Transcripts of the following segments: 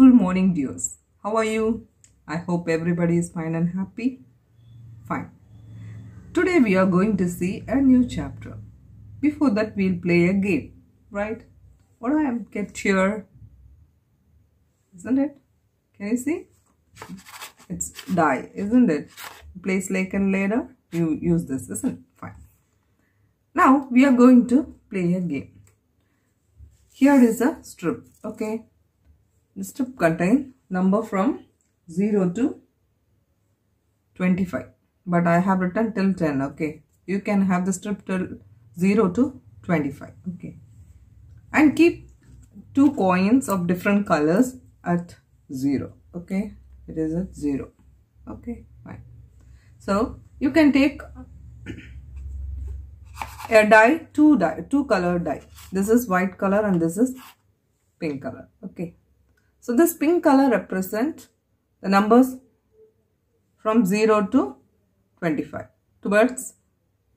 beautiful morning, dears. How are you? I hope everybody is fine and happy. Fine. Today we are going to see a new chapter. Before that, we'll play a game, right? What I am kept here, isn't it? Can you see? It's die, isn't it? Place lake and ladder. You use this, isn't it? Fine. Now we are going to play a game. Here is a strip, okay? The strip contains number from 0 to 25. But I have written till 10, okay? You can have the strip till 0 to 25, okay? And keep 2 coins of different colors at 0, okay? It is at 0, okay? Fine. So, you can take a die, two colored die. This is white color and this is pink color, okay? So, this pink color represents the numbers from 0 to 25 towards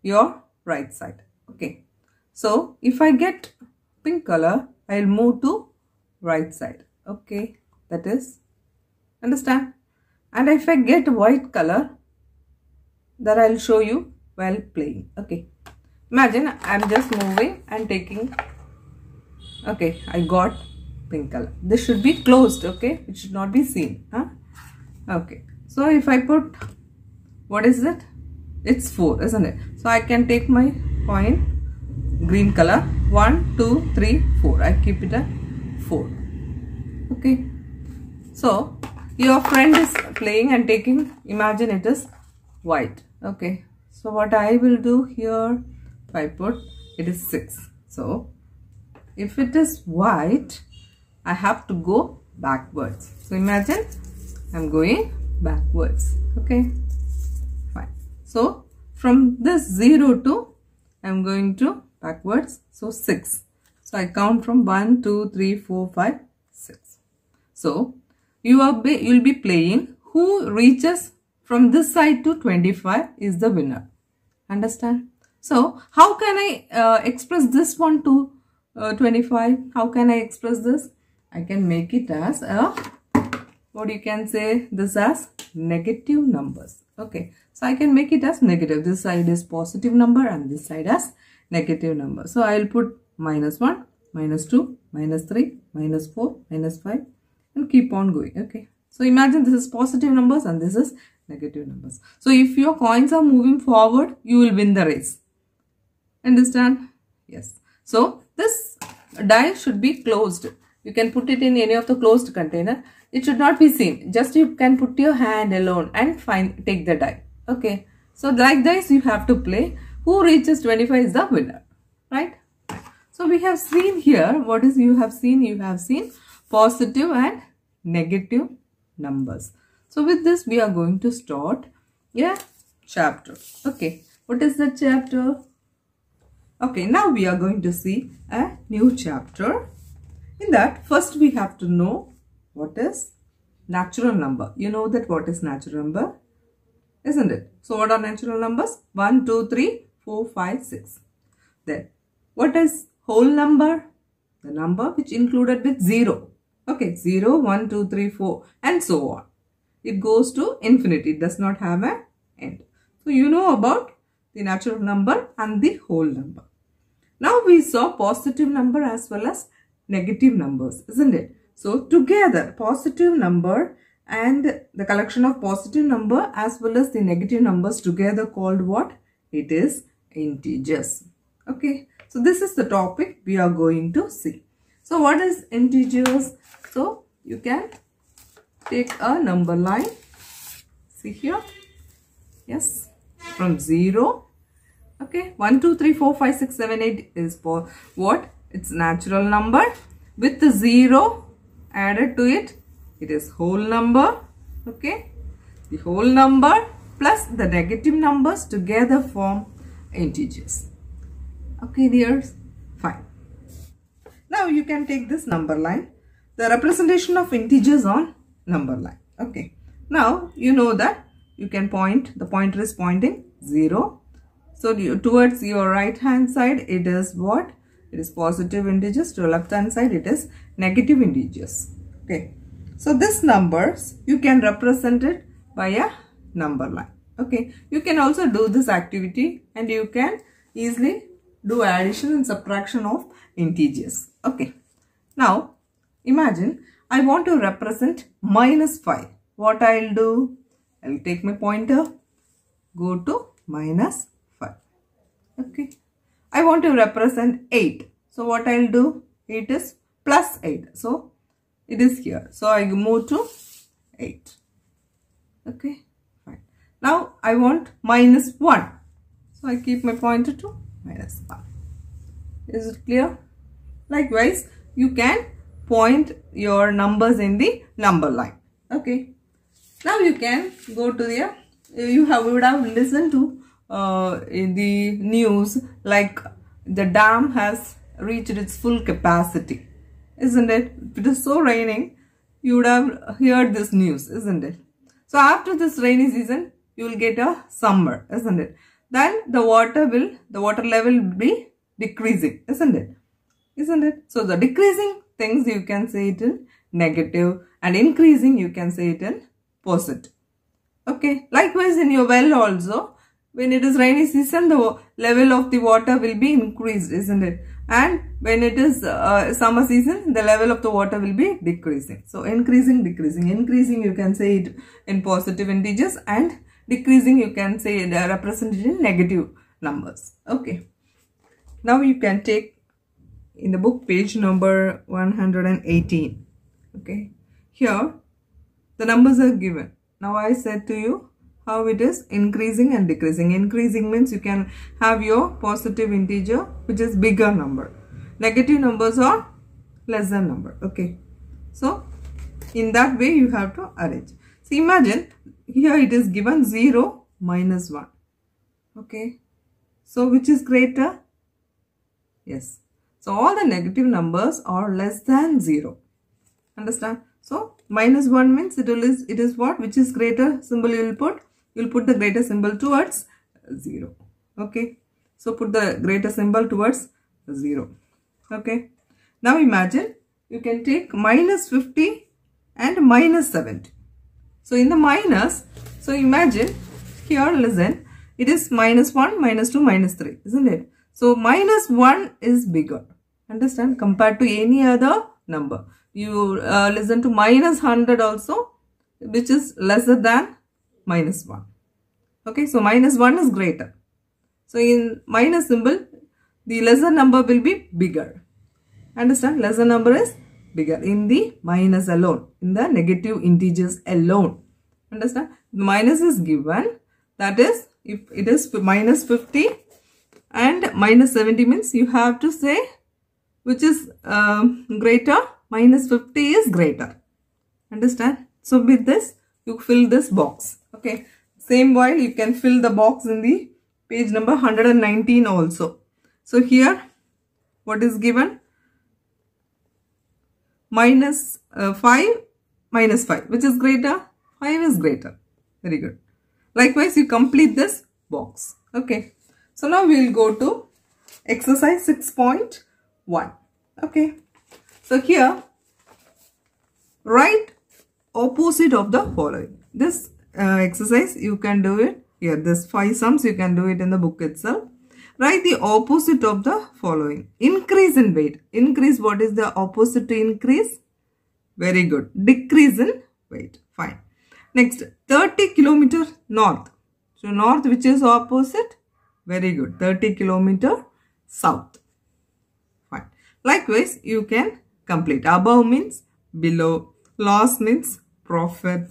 your right side, okay? So, if I get pink color, I will move to right side, okay? That is, understand? And if I get white color, that I will show you while playing, okay? Imagine I am just moving and taking, okay, I got pink color. This should be closed, okay? It should not be seen, huh? Okay. So, if I put, what is it? It's 4, isn't it? So, I can take my coin, green color, 1, 2, 3, 4. I keep it at 4, okay? So, your friend is playing and taking, imagine it is white, okay? So, what I will do here, if I put, it is 6. So, if it is white, I have to go backwards. So, imagine I am going backwards, okay? Fine. So, from this 0 to, I am going to backwards. So, 6. So, I count from 1, 2, 3, 4, 5, 6. So, you will be playing. Who reaches from this side to 25 is the winner. Understand? So, how can I express this one to 25? How can I express this? I can make it as a, what you can say, this as negative numbers. Okay. So, I can make it as negative. This side is positive number and this side as negative number. So, I will put -1, -2, -3, -4, -5 and keep on going. Okay. So, imagine this is positive numbers and this is negative numbers. So, if your coins are moving forward, you will win the race. Understand? Yes. So, this die should be closed. You can put it in any of the closed container. It should not be seen. Just you can put your hand alone and take the die. Okay. So, like this you have to play. Who reaches 25 is the winner. Right? So, we have seen here. What is you have seen? You have seen positive and negative numbers. So, with this we are going to start a chapter. Okay. What is the chapter? Okay, now we are going to see a new chapter. In that, first we have to know what is natural number. You know that what is natural number, isn't it? So, what are natural numbers? 1, 2, 3, 4, 5, 6. Then, what is whole number? The number which included with 0. Okay, 0, 1, 2, 3, 4 and so on. It goes to infinity. It does not have an end. So, you know about the natural number and the whole number. Now, we saw positive number as well as negative numbers, isn't it? So, together, positive number and the collection of positive number as well as the negative numbers together called what? It is integers. Okay. So, this is the topic we are going to see. So, what is integers? So, you can take a number line. See here. Yes. From 0. Okay. 1, 2, 3, 4, 5, 6, 7, 8 is for what? It's natural number. With the 0 added to it, it is whole number. Okay. The whole number plus the negative numbers together form integers. Okay, dears. Fine. Now, you can take this number line. The representation of integers on number line. Okay. Now, you know that you can point. The pointer is pointing 0. So, towards your right hand side, it is what? It is positive integers. To left hand side, it is negative integers. Okay. So this numbers, you can represent it by a number line. Okay, you can also do this activity and you can easily do addition and subtraction of integers. Okay, now imagine I want to represent -5. What I'll do? I'll take my pointer, go to -5. Okay, I want to represent 8. So what I'll do? 8 is +8. So it is here. So I move to 8. Okay, fine. Now I want -1. So I keep my pointer to -1. Is it clear? Likewise, you can point your numbers in the number line. Okay. Now you can go to the, you would have listened to in the news, like the dam has reached its full capacity, isn't it? If it is so raining, you would have heard this news, isn't it? So after this rainy season, you will get a summer, isn't it? Then the water level will be decreasing, isn't it? Isn't it? So the decreasing things, you can say it in negative, and increasing you can say it in positive. Okay. Likewise, in your well also, when it is rainy season, the level of the water will be increased, isn't it? And when it is summer season, the level of the water will be decreasing. So increasing, decreasing. Increasing you can say it in positive integers, and decreasing you can say represented in negative numbers. Okay. Now you can take in the book page number 118. Okay. Here the numbers are given. Now I said to you how it is increasing and decreasing. Increasing means you can have your positive integer which is bigger number. Negative numbers are lesser number. Okay. So in that way you have to arrange. So imagine here it is given 0, -1. Okay. So which is greater? Yes. So all the negative numbers are less than 0. Understand? So -1 means it is what? Which is greater symbol you will put? You will put the greater symbol towards 0. Okay. So put the greater symbol towards 0. Okay. Now imagine you can take -50 and -70. So in the minus, so imagine here, listen, it is -1, -2, -3, isn't it? So -1 is bigger. Understand? Compared to any other number. You listen to -100 also, which is lesser than -1. Okay, so -1 is greater. So in minus symbol, the lesser number will be bigger. Understand? Lesser number is bigger in the minus alone, in the negative integers alone. Understand? The minus is given. That is, if it is -50 and -70 means you have to say which is greater. -50 is greater. Understand? So with this, you fill this box. Okay. Same while you can fill the box in the page number 119 also. So here, what is given? -5, which is greater? 5 is greater. Very good. Likewise, you complete this box. Okay. So now we will go to exercise 6.1. Okay. So here, write opposite of the following. This exercise, you can do it here. This 5 sums, you can do it in the book itself. Write the opposite of the following. Increase in weight. Increase, what is the opposite to increase? Very good. Decrease in weight. Fine. Next, 30 kilometer north. So north, which is opposite? Very good. 30 kilometer south. Fine. Likewise, you can complete. Above means below. Loss means profit.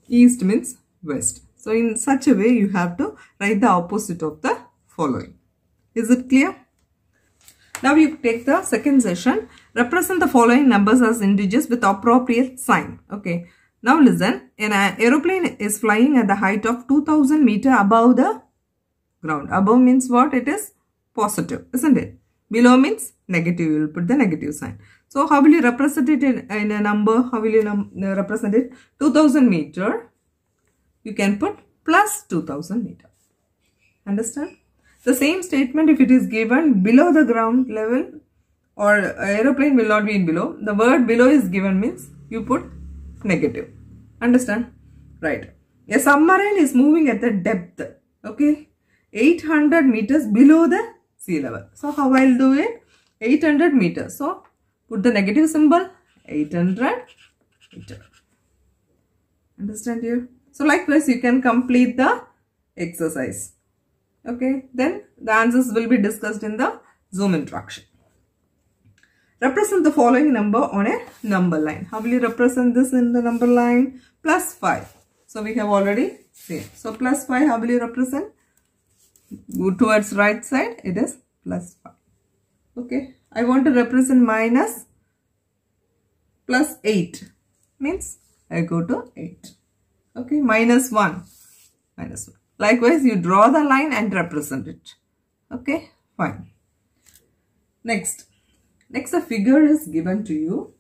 East means west. So in such a way, you have to write the opposite of the following. Is it clear? Now you take the second session. Represent the following numbers as integers with appropriate sign. Okay. Now listen. An aeroplane is flying at the height of 2000 meters above the ground. Above means what? It is positive, isn't it? Below means negative. You will put the negative sign. So how will you represent it in a number? How will you represent it? 2000 meter. You can put plus 2000 meter. Understand? The same statement, if it is given below the ground level or aeroplane will not be in below. The word below is given means you put negative. Understand? Right. A submarine is moving at the depth, okay, 800 meters below the sea level. So how I'll do it? 800 meters. So put the negative symbol, 800 meter. Understand here? So likewise, you can complete the exercise. Okay, then the answers will be discussed in the Zoom interaction. Represent the following number on a number line. How will you represent this in the number line? Plus 5. So we have already seen. So plus 5, how will you represent? Go towards right side, it is plus 5. Okay, I want to represent minus plus 8. Means I go to 8. Okay, minus 1. Minus 1. Likewise, you draw the line and represent it. Okay, fine. Next, a figure is given to you.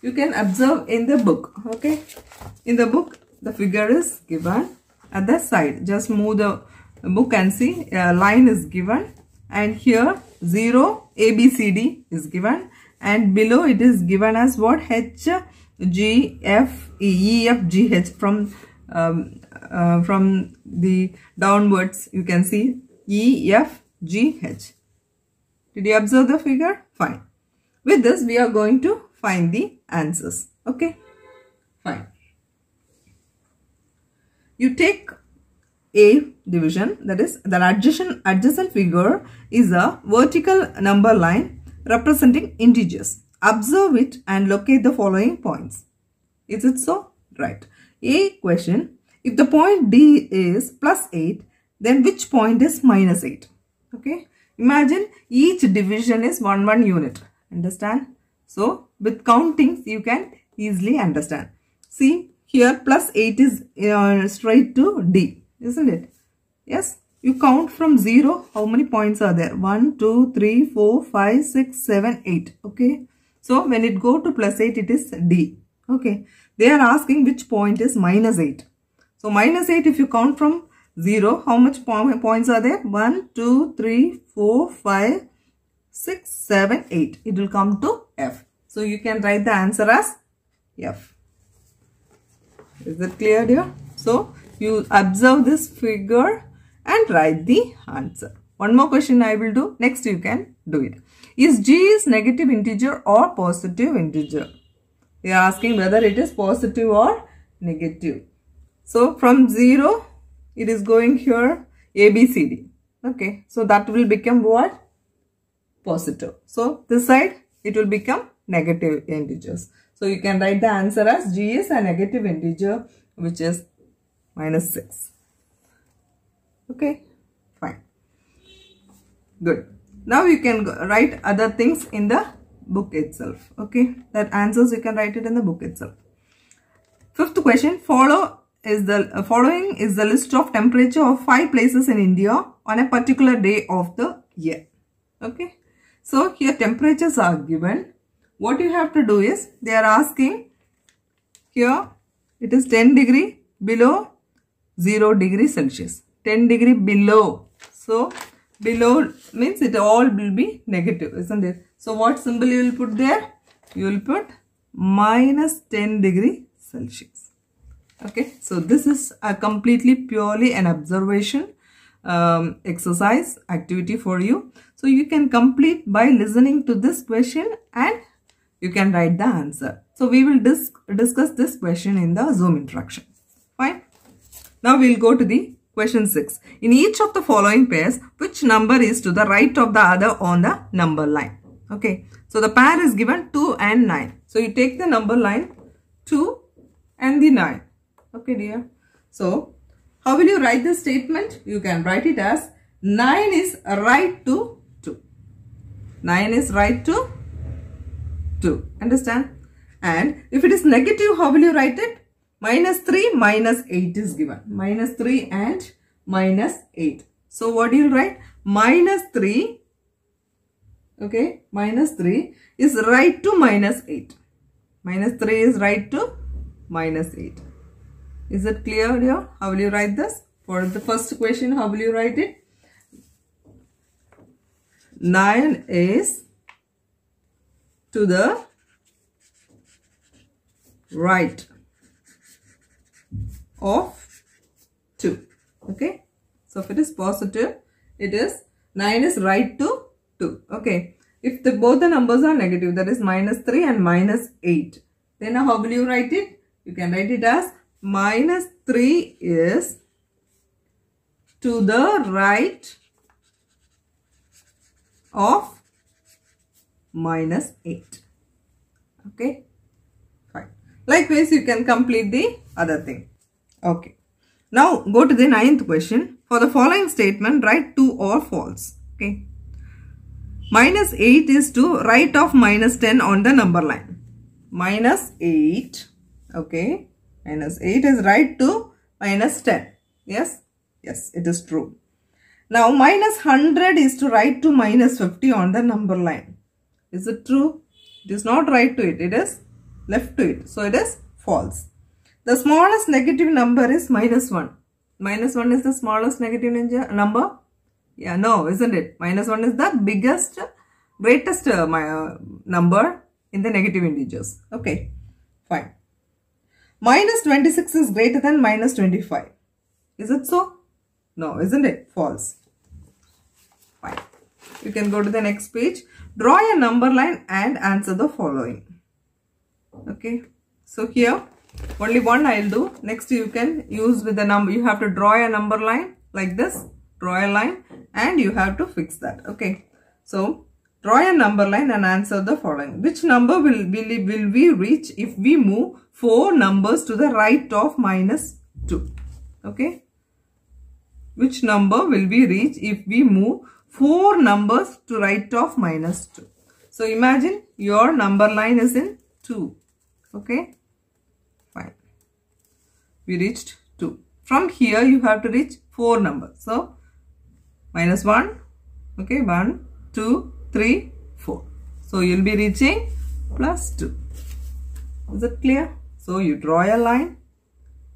You can observe in the book. Okay, in the book, the figure is given at the side. Just move the book and see a line is given. And here 0, A, B, C, D is given. And below it is given as what? H, G, F, E, F, G, H. From the downwards, you can see E, F, G, H. Did you observe the figure? Fine. With this, we are going to find the answers. Okay? Fine. You take a division, that is, the adjacent figure is a vertical number line representing integers. Observe it and locate the following points. Is it so? Right. A question, if the point D is plus 8, then which point is minus 8? Okay. Imagine each division is 1 unit. Understand? So, with countings, you can easily understand. See, here plus 8 is straight to D, isn't it? Yes. You count from 0. How many points are there? 1, 2, 3, 4, 5, 6, 7, 8. Okay. So, when it go to plus 8, it is D. Okay. They are asking which point is minus 8. So, minus 8, if you count from 0, how much points are there? 1, 2, 3, 4, 5, 6, 7, 8. It will come to F. So, you can write the answer as F. Is it clear, dear? So, you observe this figure and write the answer. One more question I will do. Next, you can do it. Is G is negative integer or positive integer? They are asking whether it is positive or negative. So, from 0, it is going here A, B, C, D. Okay. So, that will become what? Positive. So, this side, it will become negative integers. So, you can write the answer as G is a negative integer, which is minus 6. Okay. Fine. Good. Now, you can write other things in the book itself. Okay. That answers, you can write it in the book itself. Fifth question. Following is the list of temperature of 5 places in India on a particular day of the year. Okay. So, here temperatures are given. What you have to do is, they are asking, here it is 10 degree below 0 degree Celsius. 10 degree below. So, below means it all will be negative, isn't it? So, what symbol you will put there? You will put minus 10 degree Celsius. Okay. So, this is a completely purely an observation exercise activity for you. So, you can complete by listening to this question and you can write the answer. So, we will discuss this question in the Zoom interaction. Fine. Now, we will go to the question 6. In each of the following pairs, which number is to the right of the other on the number line? Okay. So, the pair is given 2 and 9. So, you take the number line 2 and the 9. Okay, dear. So, how will you write this statement? You can write it as 9 is right to 2. 9 is right to 2. Understand? And if it is negative, how will you write it? Minus 3, minus 8 is given. Minus 3 and minus 8. So, what do you write? Minus 3. Okay. Minus 3 is right to minus 8. Minus 3 is right to minus 8. Is it clear here? How will you write this? For the first question, how will you write it? 9 is to the right of 2. Okay. So if it is positive, it is 9 is right to 2. Okay. If both the numbers are negative, that is -3 and -8, then how will you write it? You can write it as -3 is to the right of -8. Okay. Fine. Likewise, you can complete the other thing. Okay. Now go to the 9th question. For the following statement, write true or false. Okay. -8 is to right of -10 on the number line. -8. Okay. -8 is right to -10. Yes. Yes, it is true. Now -100 is to right to -50 on the number line. Is it true? It is not right to it. It is left to it. So it is false. The smallest negative number is -1. -1 is the smallest negative number? Yeah, no, isn't it? -1 is the biggest, greatest number in the negative integers. Okay, fine. -26 is greater than -25. Is it so? No, isn't it? False. Fine. You can go to the next page. Draw a number line and answer the following. Okay. So here, only one I'll do. Next you can use with the number. You have to draw a number line like this. Draw a line and you have to fix that. Okay. So, draw a number line and answer the following. Which number will we reach if we move 4 numbers to the right of -2? Okay. Which number will we reach if we move 4 numbers to right of -2? So, imagine your number line is in 2. Okay. Fine. We reached 2. From here, you have to reach 4 numbers. So, -1. Okay. 1, 2, 3, 4. So, you will be reaching +2. Is it clear? So, you draw a line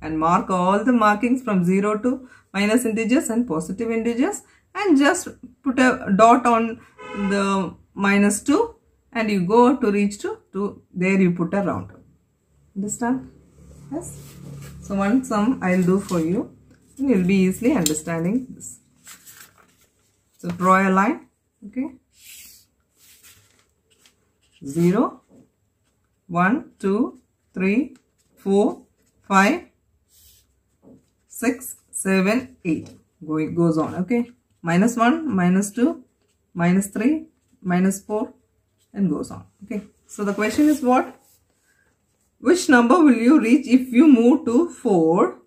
and mark all the markings from 0 to minus integers and positive integers and just put a dot on the -2 and you go to reach to 2. There you put a round. Understand? Yes. So one sum I'll do for you and you'll be easily understanding this. So draw a line. Okay. 0, 1, 2, 3, 4, 5, 6, 7, 8. It goes on. Okay. -1, -2, -3, -4 and goes on. Okay. So the question is what? Which number will you reach if you move to 4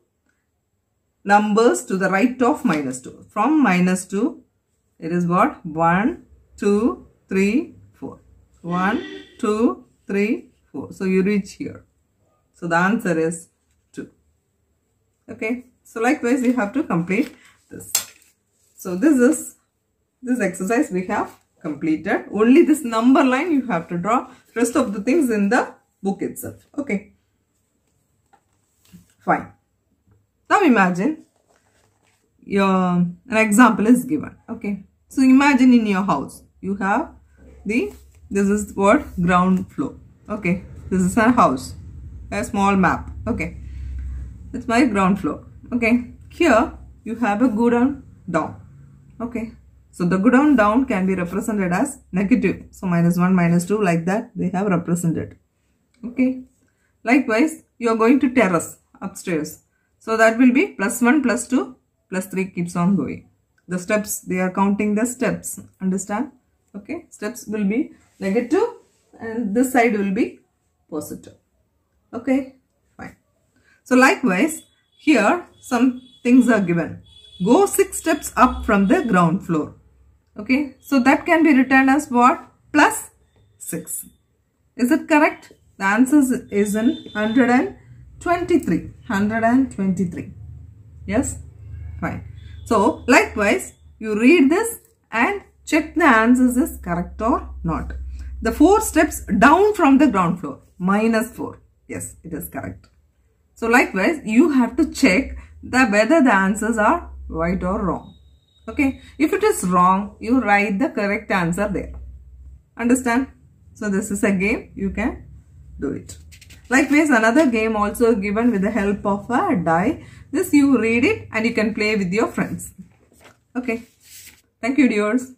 numbers to the right of -2? From -2, it is what? 1, 2, 3, 4. 1, 2, 3, 4. So you reach here. So the answer is 2. Okay. So likewise, you have to complete this. So this exercise we have completed. Only this number line you have to draw. Rest of the things in the book itself. Okay. Fine. Now imagine an example is given. Okay. So imagine in your house you have this is what? Ground floor. Okay. This is a house. A small map. Okay. It's my ground floor. Okay. Here you have a go down, down. Okay. So the go down, down can be represented as negative. So -1, -2 like that they have represented. Okay. Likewise, you are going to terrace upstairs. So that will be +1, +2, +3 keeps on going. The steps, they are counting the steps. Understand? Okay. Steps will be negative and this side will be positive. Okay. Fine. So likewise, here some things are given. Go 6 steps up from the ground floor. Okay. So that can be written as what? +6. Is it correct? The answer is in 123. 123. Yes? Fine. So, likewise, you read this and check the answers is correct or not. The 4 steps down from the ground floor. -4. Yes, it is correct. So, likewise, you have to check whether the answers are right or wrong. Okay. If it is wrong, you write the correct answer there. Understand? So, this is a game. You can do it. Likewise, another game also given with the help of a die. This you read it and you can play with your friends. Okay. Thank you, dears.